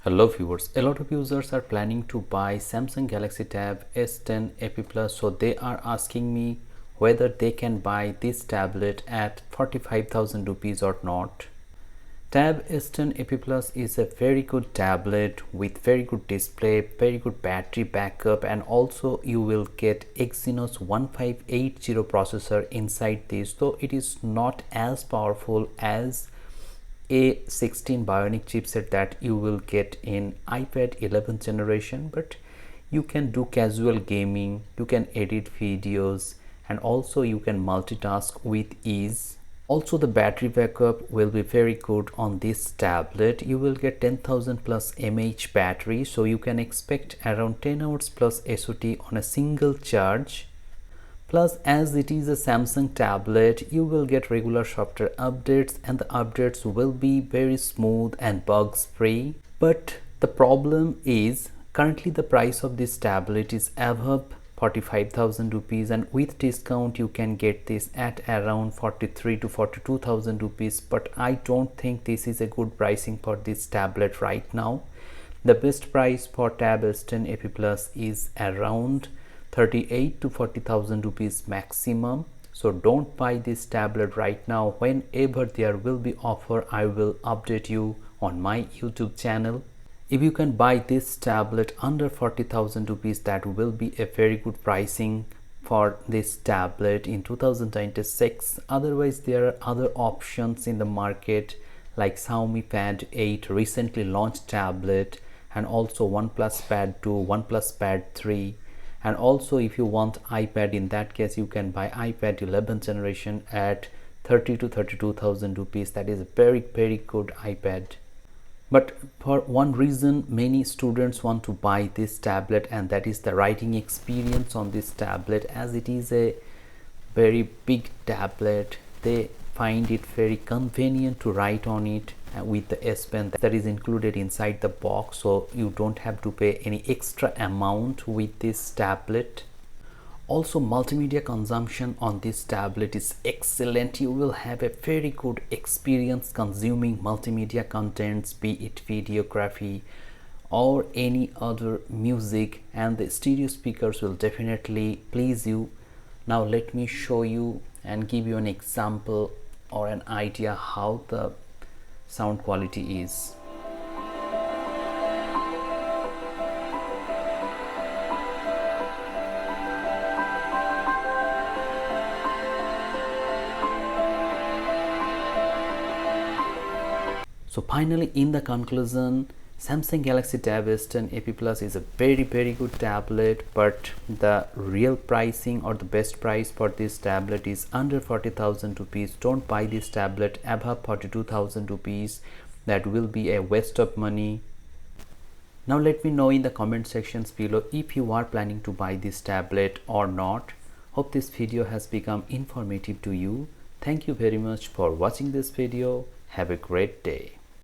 Hello viewers, a lot of users are planning to buy Samsung Galaxy Tab S10 AP Plus, so they are asking me whether they can buy this tablet at 45,000 rupees or not. Tab S10 AP Plus is a very good tablet with very good display, very good battery backup, and also you will get Exynos 1580 processor inside this, though it is not as powerful as A16 Bionic chipset that you will get in iPad 11th generation, but you can do casual gaming, you can edit videos, and also you can multitask with ease. Also, the battery backup will be very good on this tablet. You will get 10,000 plus mAh battery, so you can expect around 10 hours plus SOT on a single charge. Plus, as it is a Samsung tablet, you will get regular software updates, and the updates will be very smooth and bugs free. But the problem is currently the price of this tablet is above 45,000 rupees, and with discount you can get this at around 43 to 42,000 rupees. But I don't think this is a good pricing for this tablet right now. The best price for Tab S10 AP Plus is around 38 to 40,000 rupees maximum. So don't buy this tablet right now. Whenever there will be offer, I will update you on my YouTube channel. If you can buy this tablet under 40,000 rupees, that will be a very good pricing for this tablet in 2026. Otherwise, there are other options in the market like Xiaomi Pad 8 recently launched tablet, and also Oneplus Pad 2, Oneplus Pad 3. And also, if you want iPad, in that case you can buy iPad 11th generation at 30 to 32,000 rupees. That is a very good iPad. But for one reason many students want to buy this tablet, and that is the writing experience on this tablet. As it is a very big tablet, they find it very convenient to write on it with the S Pen that is included inside the box, so you don't have to pay any extra amount with this tablet. Also, multimedia consumption on this tablet is excellent. You will have a very good experience consuming multimedia contents, be it videography or any other music, and the stereo speakers will definitely please you. Now let me show you and give you an example or an idea how the sound quality is. So finally, in the conclusion, Samsung Galaxy Tab S10 AP Plus is a very good tablet, but the real pricing or the best price for this tablet is under 40,000 rupees. Don't buy this tablet above 42,000 rupees. That will be a waste of money. Now let me know in the comment sections below if you are planning to buy this tablet or not. Hope this video has become informative to you. Thank you very much for watching this video. Have a great day.